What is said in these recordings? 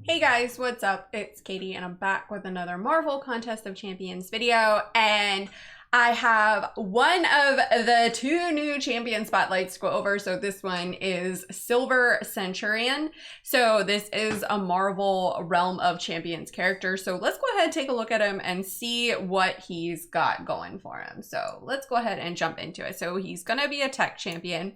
Hey guys, what's up? It's Katie and I'm back with another Marvel Contest of Champions video, and I have one of the two new champion spotlights to go over. So this one is Silver Centurion. So this is a Marvel Realm of Champions character. So let's go ahead and take a look at him and see what he's got going for him. So let's go ahead and jump into it. So he's gonna be a tech champion.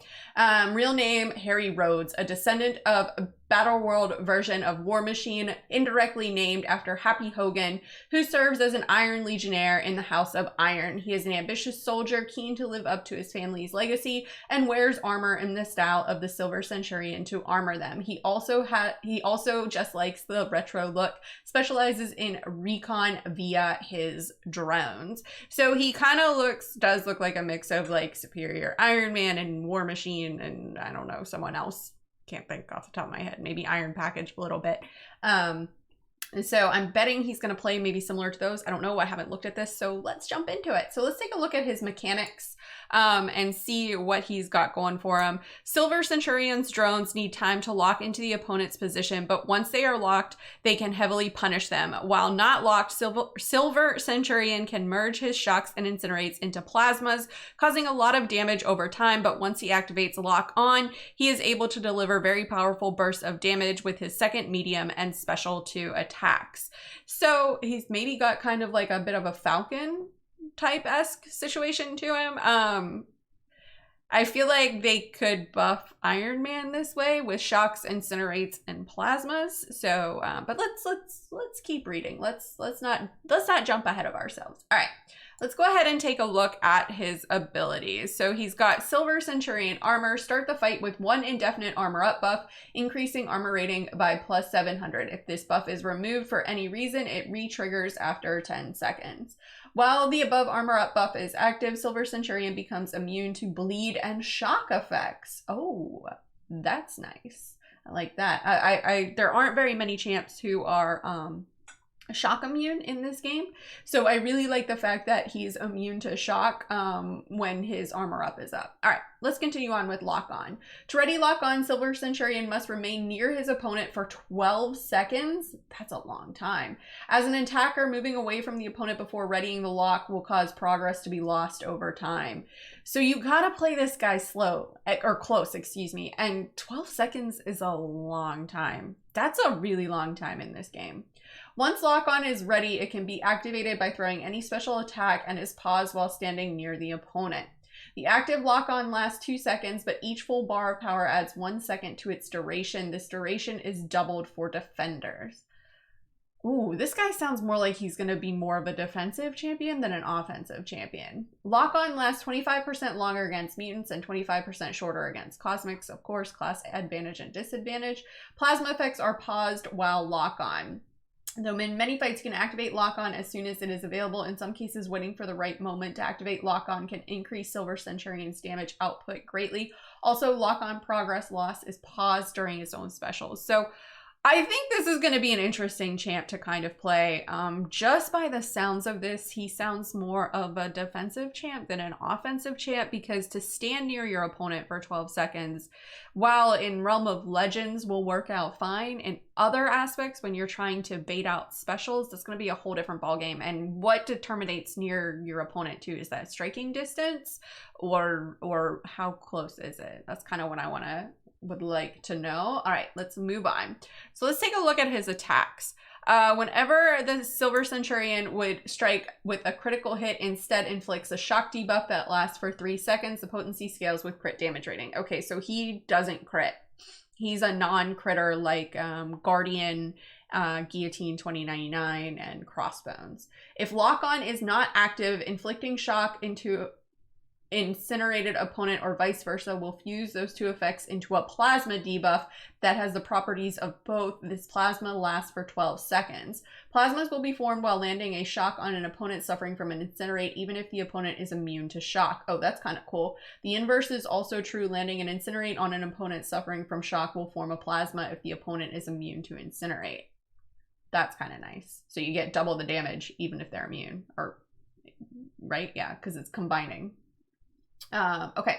Real name, Harry Rhodes, a descendant of Battle World version of War Machine, indirectly named after Happy Hogan, who serves as an Iron Legionnaire in the House of Iron. He is an ambitious soldier, keen to live up to his family's legacy, and wears armor in the style of the Silver Centurion to armor them. He also just likes the retro look, specializes in recon via his drones. So he kind of does look like a mix of like Superior Iron Man and War Machine and I don't know, someone else. Can't think off the top of my head. Maybe Iron Package a little bit. And so I'm betting he's going to play maybe similar to those. I don't know. I haven't looked at this. So let's jump into it. So let's take a look at his mechanics and see what he's got going for him. Silver Centurion's drones need time to lock into the opponent's position, but once they are locked, they can heavily punish them. While not locked, Silver Centurion can merge his shocks and incinerates into plasmas, causing a lot of damage over time, but once he activates lock on, he is able to deliver very powerful bursts of damage with his second medium and special 2 attacks. So he's maybe got kind of like a bit of a Falcon type-esque situation to him. I feel like they could buff Iron Man this way with shocks, incinerates, and plasmas. So, but let's keep reading. Let's not jump ahead of ourselves. All right, let's go ahead and take a look at his abilities. So he's got Silver Centurion armor. Start the fight with 1 indefinite armor up buff, increasing armor rating by plus 700. If this buff is removed for any reason, it re-triggers after 10 seconds. While the above armor up buff is active, Silver Centurion becomes immune to bleed and shock effects. Oh, that's nice. I like that. There aren't very many champs who are shock immune in this game, so I really like the fact that he's immune to shock when his armor up is up. All right, let's continue on with lock on. To ready lock on, Silver Centurion must remain near his opponent for 12 seconds. That's a long time. As an attacker, moving away from the opponent before readying the lock will cause progress to be lost over time. So you gotta play this guy slow, or close, excuse me, and 12 seconds is a long time. That's a really long time in this game. Once lock-on is ready, it can be activated by throwing any special attack and is paused while standing near the opponent. The active lock-on lasts 2 seconds, but each full bar of power adds 1 second to its duration. This duration is doubled for defenders. Ooh, this guy sounds more like he's going to be more of a defensive champion than an offensive champion. Lock-on lasts 25% longer against mutants and 25% shorter against cosmics. Of course, class advantage and disadvantage. Plasma effects are paused while lock-on. Though in many fights you can activate lock-on as soon as it is available. In some cases, waiting for the right moment to activate lock-on can increase Silver Centurion's damage output greatly. Also, lock-on progress loss is paused during its own specials. So I think this is going to be an interesting champ to kind of play. Just by the sounds of this, he sounds more of a defensive champ than an offensive champ, because to stand near your opponent for 12 seconds, while in Realm of Legends will work out fine, in other aspects, when you're trying to bait out specials, that's going to be a whole different ballgame. And what determines near your opponent too? Is that striking distance or how close is it? That's kind of what I would like to know. All right, let's move on. So let's take a look at his attacks. Whenever the Silver Centurion would strike with a critical hit, instead inflicts a shock debuff that lasts for 3 seconds. The potency scales with crit damage rating. Okay, so he doesn't crit. He's a non-critter like Guardian, Guillotine 2099, and Crossbones. If lock-on is not active, inflicting shock into incinerated opponent or vice versa will fuse those 2 effects into a plasma debuff that has the properties of both. This plasma lasts for 12 seconds. Plasmas will be formed while landing a shock on an opponent suffering from an incinerate, even if the opponent is immune to shock. Oh, that's kind of cool. The inverse is also true. Landing an incinerate on an opponent suffering from shock will form a plasma if the opponent is immune to incinerate. That's kind of nice. So you get double the damage even if they're immune, or right? Yeah, because it's combining. Okay,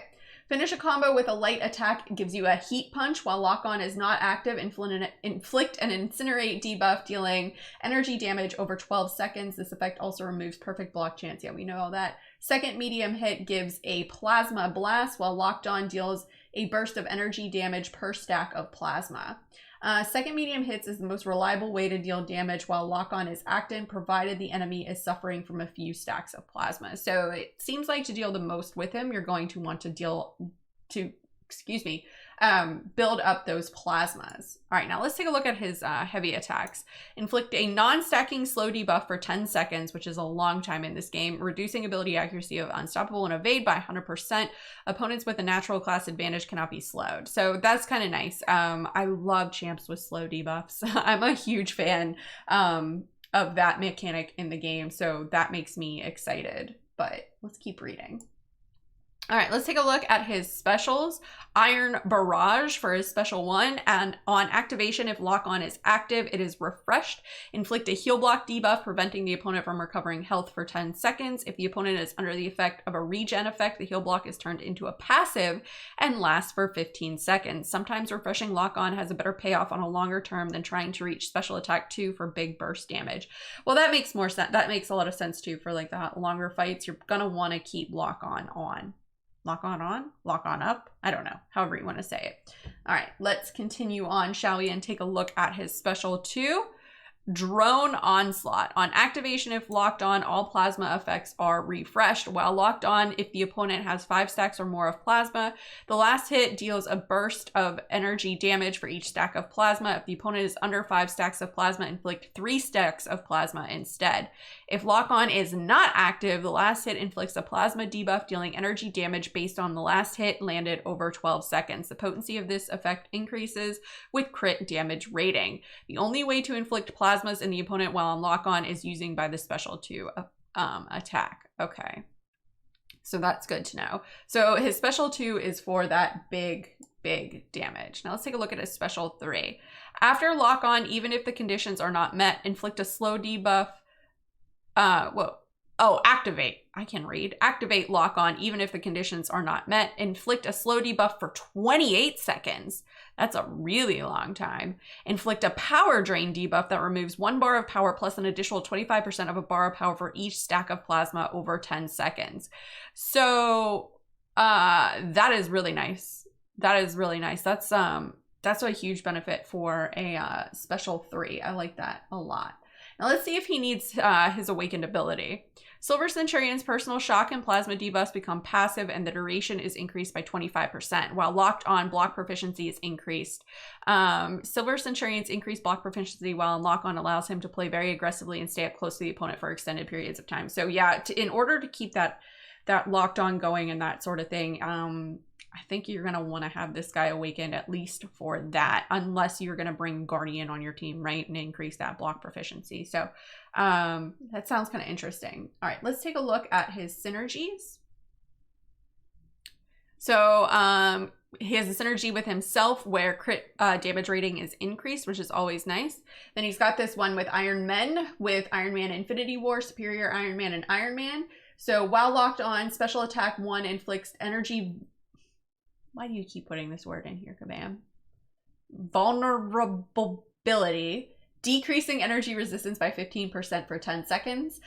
Finish a combo with a light attack. It gives you a heat punch while lock on is not active. Inflict an incinerate debuff, dealing energy damage over 12 seconds. This effect also removes perfect block chance. Yeah, we know all that. Second medium hit gives a plasma blast while locked on, deals a burst of energy damage per stack of plasma. Second medium hits is the most reliable way to deal damage while lock on is active, provided the enemy is suffering from a few stacks of plasma. So it seems like to deal the most with him, you're going to want to build up those plasmas. All right, now let's take a look at his heavy attacks. Inflict a non-stacking slow debuff for 10 seconds, which is a long time in this game, reducing ability accuracy of unstoppable and evade by 100%. Opponents with a natural class advantage cannot be slowed. So that's kind of nice. I love champs with slow debuffs. I'm a huge fan of that mechanic in the game, so that makes me excited. But let's keep reading. All right, let's take a look at his specials. Iron Barrage for his special 1, and on activation, if lock on is active, it is refreshed. Inflict a heal block debuff, preventing the opponent from recovering health for 10 seconds. If the opponent is under the effect of a regen effect, the heal block is turned into a passive and lasts for 15 seconds. Sometimes refreshing lock on has a better payoff on a longer term than trying to reach special attack 2 for big burst damage. Well, that makes more sense. That makes a lot of sense too for like the longer fights. You're gonna want to keep lock on. Lock on up. I don't know, however you want to say it. All right, let's continue on, shall we, and take a look at his special 2. Drone Onslaught. On activation, if locked on, all plasma effects are refreshed. While locked on, if the opponent has 5 stacks or more of plasma, the last hit deals a burst of energy damage for each stack of plasma. If the opponent is under 5 stacks of plasma, inflict 3 stacks of plasma instead. If lock on is not active, the last hit inflicts a plasma debuff, dealing energy damage based on the last hit landed over 12 seconds. The potency of this effect increases with crit damage rating. The only way to inflict plasmas in the opponent while on lock on is using by the special 2 attack. Okay, so that's good to know. So his special 2 is for that big damage. Now let's take a look at his special 3. After lock on, even if the conditions are not met, inflict a slow debuff. Activate. I can read. Activate lock on even if the conditions are not met. Inflict a slow debuff for 28 seconds. That's a really long time. Inflict a power drain debuff that removes 1 bar of power plus an additional 25% of a bar of power for each stack of plasma over 10 seconds. So that is really nice. That is really nice. That's a huge benefit for a special 3. I like that a lot. Now let's see if he needs his awakened ability. Silver Centurion's personal shock and plasma debuffs become passive, and the duration is increased by 25%, while locked on, block proficiency is increased. Silver Centurion's increased block proficiency while on lock on allows him to play very aggressively and stay up close to the opponent for extended periods of time. So yeah, in order to keep that locked on going and that sort of thing, I think you're going to want to have this guy awakened at least for that, unless you're going to bring Guardian on your team, right, and increase that block proficiency. So that sounds kind of interesting. All right, let's take a look at his synergies. So he has a synergy with himself where crit damage rating is increased, which is always nice. Then he's got this one with Iron Men, with Iron Man Infinity War, Superior Iron Man, and Iron Man. So while locked on, special attack 1 inflicts energy... Why do you keep putting this word in here, kabam? Vulnerability, decreasing energy resistance by 15% for 10 seconds.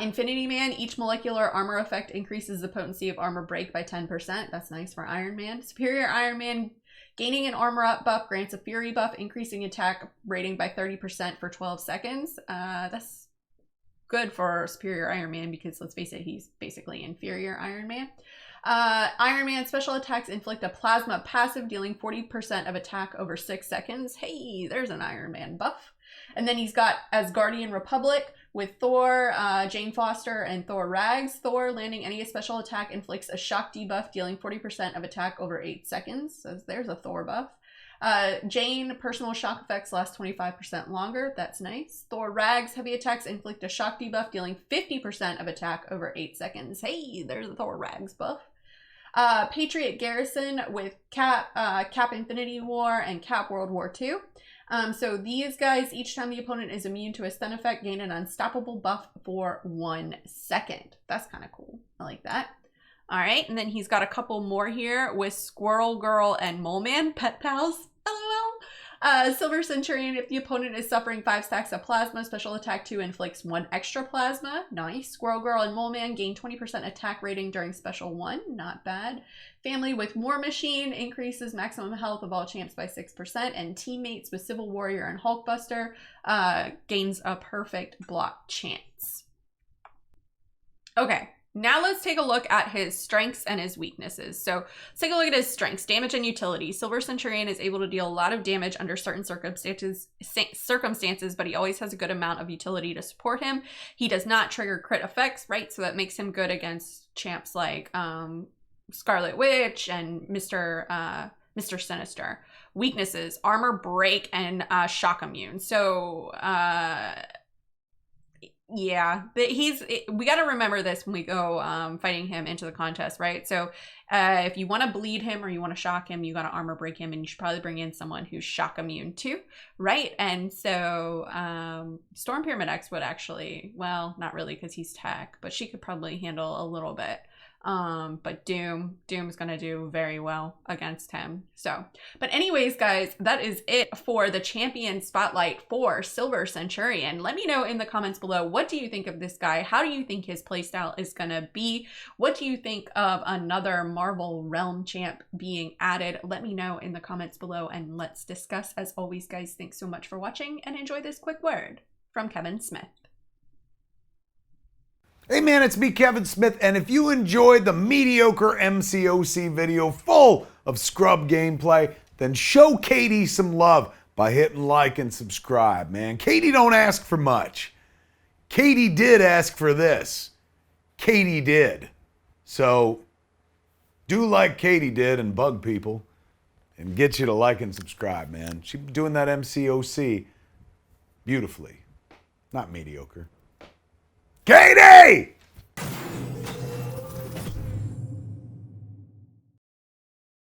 Infinity Man, each molecular armor effect increases the potency of armor break by 10%. That's nice for Iron Man. Superior Iron Man, gaining an armor up buff grants a fury buff, increasing attack rating by 30% for 12 seconds. That's good for Superior Iron Man because, let's face it, he's basically inferior Iron Man. Iron Man special attacks inflict a plasma passive, dealing 40% of attack over 6 seconds. Hey, there's an Iron Man buff. And then he's got Asgardian Republic with Thor, Jane Foster, and Thor Rags. Thor, landing any special attack, inflicts a shock debuff, dealing 40% of attack over 8 seconds. So there's a Thor buff. Jane, personal shock effects last 25% longer. That's nice. Thor Rags, heavy attacks inflict a shock debuff, dealing 50% of attack over 8 seconds. Hey, there's a Thor Rags buff. Patriot Garrison with Cap Infinity War and Cap World War II. So these guys, each time the opponent is immune to a stun effect, gain an unstoppable buff for 1 second. That's kind of cool. I like that. All right, and then he's got a couple more here with Squirrel Girl and Mole Man, pet pals. LOL. Silver Centurion, if the opponent is suffering 5 stacks of plasma, special attack 2 inflicts 1 extra plasma. Nice. Squirrel Girl and Mole Man gain 20% attack rating during special 1. Not bad. Family with War Machine increases maximum health of all champs by 6%. And teammates with Civil Warrior and Hulkbuster gains a perfect block chance. Okay. Now let's take a look at his strengths and his weaknesses. So let's take a look at his strengths, damage and utility. Silver Centurion is able to deal a lot of damage under certain circumstances, but he always has a good amount of utility to support him. He does not trigger crit effects, right? So that makes him good against champs like Scarlet Witch and Mr. Sinister. Weaknesses, armor break and shock immune. So yeah, we got to remember this when we go fighting him into the contest, right? So if you want to bleed him or you want to shock him, you got to armor break him, and you should probably bring in someone who's shock immune too, right? And so Storm Pyramid X would actually, well, not really because he's tech, but she could probably handle a little bit. But Doom's gonna do very well against him. So, but anyways, guys, that is it for the champion spotlight for Silver Centurion. Let me know in the comments below, what do you think of this guy? How do you think his playstyle is gonna be? What do you think of another Marvel Realm champ being added? Let me know in the comments below and let's discuss. As always, guys, thanks so much for watching and enjoy this quick word from Kevin Smith. Hey man, it's me, Kevin Smith, and if you enjoyed the mediocre Mcoc video full of scrub gameplay, then show Katy some love by hitting like and subscribe, man. Katy don't ask for much. Katy did ask for this. Katy did. So, do like Katy did and bug people and get you to like and subscribe, man. She's doing that Mcoc beautifully. Not mediocre. Katy!